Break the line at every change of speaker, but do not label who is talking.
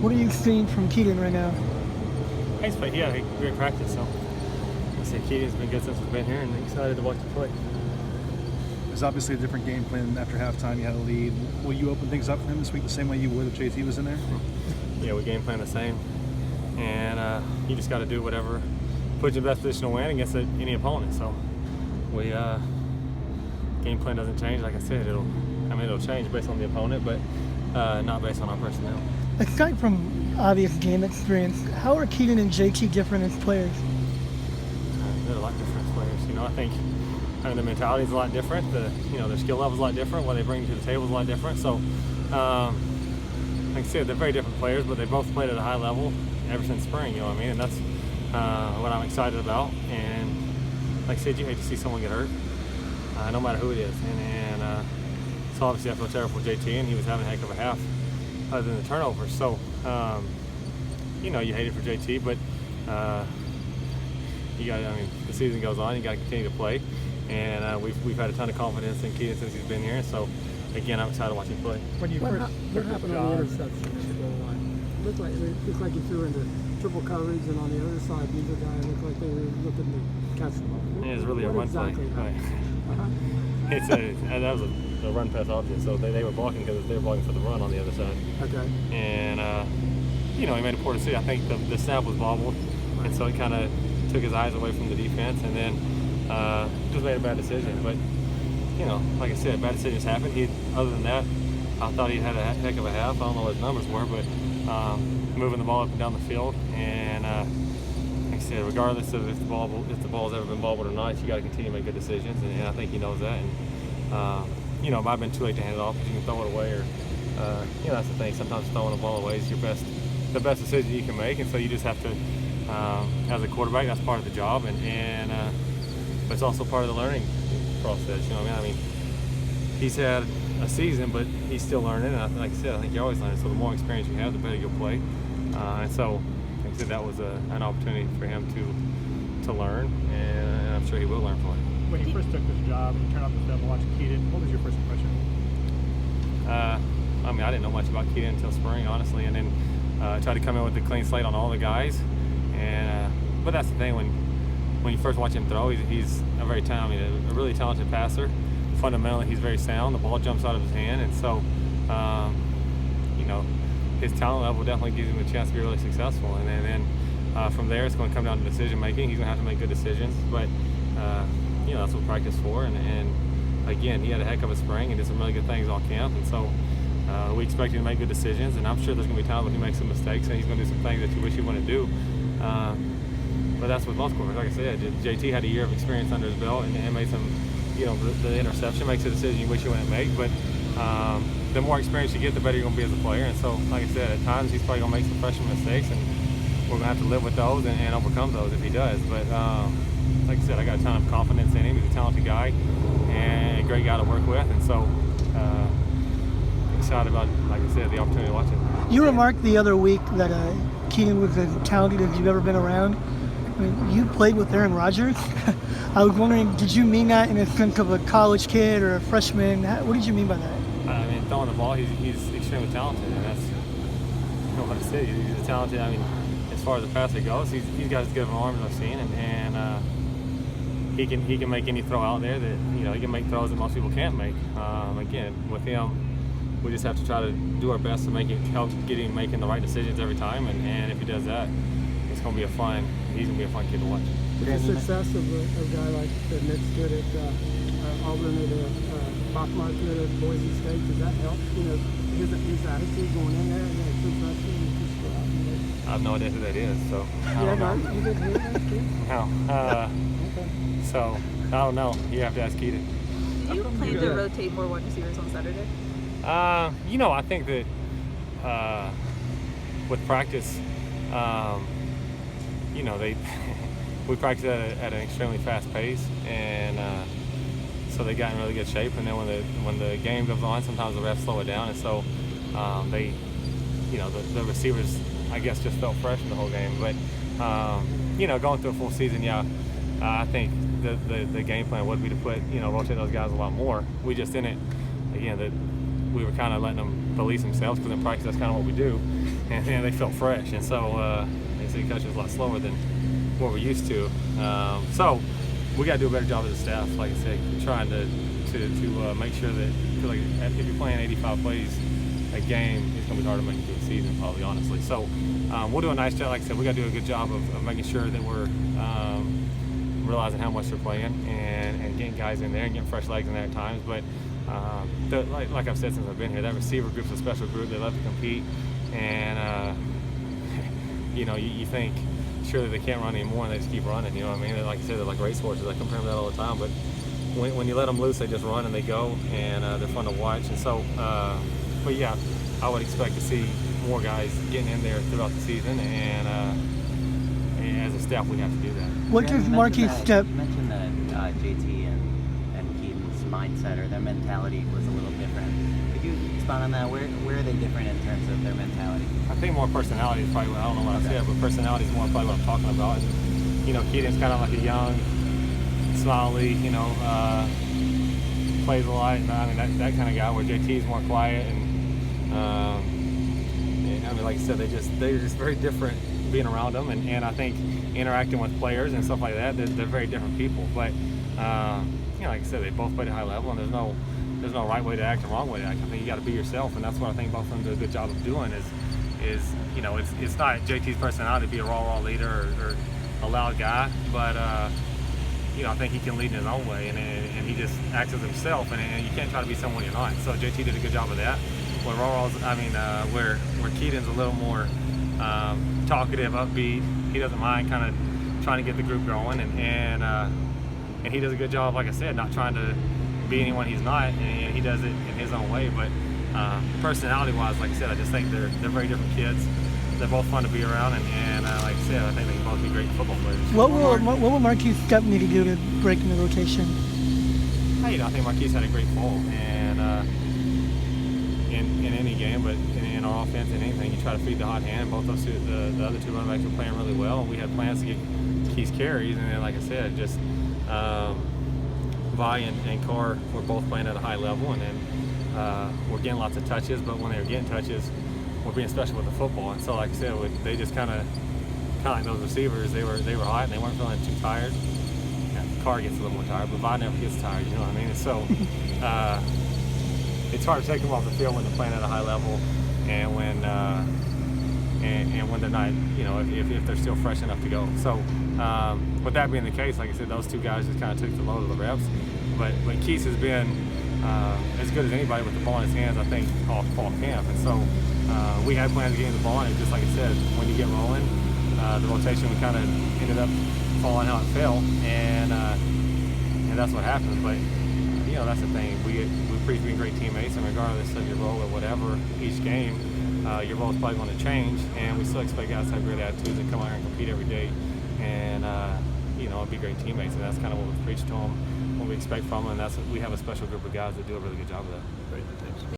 What are you seeing from Kedon right now?
He's played, yeah, great practice. So I say Kedon's been good since he's been here, and excited to watch him play.
There's obviously a different game plan after halftime. You had a lead. Will you open things up for him this week the same way you would if JT was in there?
Yeah, we game plan the same, and you just got to do whatever puts you in the best position to win against any opponent. So we game plan doesn't change. Like I said, it'll change based on the opponent, but not based on our personnel.
Aside from obvious game experience, how are Kedon and JT different as players?
They're a lot different as players. I think the mentality is a lot different. Their skill level is a lot different. What they bring to the table is a lot different. So, like I said, they're very different players, but they both played at a high level ever since spring. You know what I mean? And that's what I'm excited about. And like I said, you hate to see someone get hurt, no matter who it is. And so obviously I feel terrible for JT, and he was having a heck of a half other than the turnovers. So, you hate it for JT, but the season goes on. You got to continue to play, and we've had a ton of confidence in Kedon since he's been here. So, again, I'm excited to watch him play.
What happened on the interception at the goal line? It looked like you threw into triple coverage, and on the other side, neither guy looked like they were looking to catch the ball.
Yeah, it's really a run play. That was a run pass option, so they were blocking because they were blocking for the run on the other side.
Okay.
And he made a poor decision. I think the snap was bobbled, and so it kind of took his eyes away from the defense, and then just made a bad decision. But like I said, bad decisions happen. Other than that, I thought he had a heck of a half. I don't know what his numbers were, but moving the ball up and down the field, and like I said, regardless of if the ball's ever been bobbled or not, you got to continue to make good decisions, and I think he knows that. And it might have been too late to hand it off because you can throw it away, or that's the thing. Sometimes throwing the ball away is the best decision you can make, and so you just have to, as a quarterback, that's part of the job, and but it's also part of the learning process. I mean, he's had a season, but he's still learning, and like I said, I think you're always learning. So the more experience you have, the better you'll play. And so, like I said, that was an opportunity for him to learn, and I'm sure he will learn from it.
When you first took this job and you turned off the film and watched Kedon, what was your first impression?
I didn't know much about Kedon until spring, honestly, and then tried to come in with a clean slate on all the guys. And but that's the thing, when you first watch him throw, he's a really talented passer. Fundamentally, he's very sound. The ball jumps out of his hand, and so his talent level definitely gives him a chance to be really successful. And then from there, it's going to come down to decision making. He's going to have to make good decisions, but that's what practice for. And again, he had a heck of a spring and did some really good things all camp, and so we expect him to make good decisions. And I'm sure there's going to be times when he makes some mistakes and he's going to do some things that you wish he wouldn't do. But that's with most quarterbacks. Like I said, JT had a year of experience under his belt and made some, the interception makes a decision you wish you wouldn't make. But the more experience you get, the better you're going to be as a player. And so, like I said, at times he's probably going to make some freshman mistakes, and we're going to have to live with those and overcome those if he does. But like I said, I got a ton of confidence in him. He's a talented guy and a great guy to work with. And so, excited about, like I said, the opportunity to watch him.
You remarked the other week that Kedon was as talented as you've ever been around. I mean, you played with Aaron Rodgers. I was wondering, did you mean that in a sense of a college kid or a freshman? What did you mean by that?
I mean, throwing the ball, he's extremely talented, and that's what I said. He's a talented. I mean, as far as the passer goes, he's got as good of an arm as I've seen, and he can make any throw out there that he can make throws that most people can't make. Again, with him, we just have to try to do our best to help get him making the right decisions every time, and if he does that, he's going to be a fun kid to watch.
The success of a guy like Nick's good at Auburn, at Bachmark, at Boise State, does that help? His attitude going in there and true freshman.
I have no idea who that is, so I don't know.
You didn't hear that, kid?
No.
Okay.
So I don't know. You have to ask Kedon.
Do you plan to rotate more wide receivers on Saturday?
I think that with practice, we practice at an extremely fast pace, and so they got in really good shape. And then when the game goes on, sometimes the refs slow it down, and so the receivers, I guess, just felt fresh in the whole game. But going through a full season, I think the game plan would be to rotate those guys a lot more. We just didn't. Again, we were kind of letting them release themselves, because in practice that's kind of what we do, and they felt fresh. And so they say coach was a lot slower than what we're used to. So we got to do a better job as a staff, like I said, trying to make sure that, because like, if you're playing 85 plays a game, it's going to be hard to make it through the season, probably, honestly. So we'll do a nice job. Like I said, we got to do a good job of making sure that we're realizing how much they're playing and getting guys in there and getting fresh legs in there at times. But like I've said since I've been here, that receiver group's a special group. They love to compete, and you think surely they can't run anymore, and they just keep running. You know what I mean? They're, like I said, they're like racehorses. I compare them to that all the time. But when you let them loose, they just run and they go, and they're fun to watch. And so, but yeah, I would expect to see more guys getting in there throughout the season, and as a staff, we have to do that.
What does Marquis Step?
You mentioned that JT and Kedon's mindset or their mentality was a little different. Could you expound on that? Where are they different in terms of their mentality?
I think more personality is probably what, I don't know what I said, but personality is more probably what I'm talking about. And, Kedon's kind of like a young, smiley, plays a lot. And, I mean, that kind of guy, where JT's more quiet. And I mean, like I said, they're just very different being around them. And I think interacting with players and stuff like that, they're very different people. But, like I said, they both play at a high level, and there's no right way to act and wrong way to act. I think you got to be yourself, and that's what I think both of them do a good job of doing. Is it's not JT's personality to be a raw leader or a loud guy, but I think he can lead in his own way, and he just acts as himself, and you can't try to be someone you're not. So JT did a good job of that. Where Kedon's a little more talkative, upbeat. He doesn't mind kind of trying to get the group going, and he does a good job, like I said, not trying to be anyone he's not, and he does it in his own way. But personality-wise, like I said, I just think they're very different kids. They're both fun to be around, and like I said, I think they can both be great football players.
What will Marquis Step need to do to break in the rotation?
I think Marquis had a great fall, and in any game, but in our offense, in anything, you try to feed the hot hand. Both those two, the other two running backs were playing really well, and we had plans to get Keith's carries, and then, like I said, just Vi and Carr were both playing at a high level, and then we're getting lots of touches, but when they were getting touches, we're being special with the football. And so, like I said, they just kind of like those receivers, they were hot, and they weren't feeling too tired. Carr gets a little more tired, but Vi never gets tired, you know what I mean? And so it's hard to take them off the field when they're playing at a high level, and when they're not, if they're still fresh enough to go. So with that being the case, like I said, those two guys just kind of took the load of the reps. But Keith has been as good as anybody with the ball in his hands, I think, all fall camp. And so we had plans to get the ball, and just like I said, when you get rolling, the rotation, we kind of ended up falling how it fell, and that's what happened. But that's the thing. We preach being great teammates, and regardless of your role or whatever, each game, your role is probably going to change, and we still expect guys to have great attitudes and come out here and compete every day, and be great teammates. And that's kind of what we preach to them, what we expect from them, and we have a special group of guys that do a really good job of that.
Great, thanks.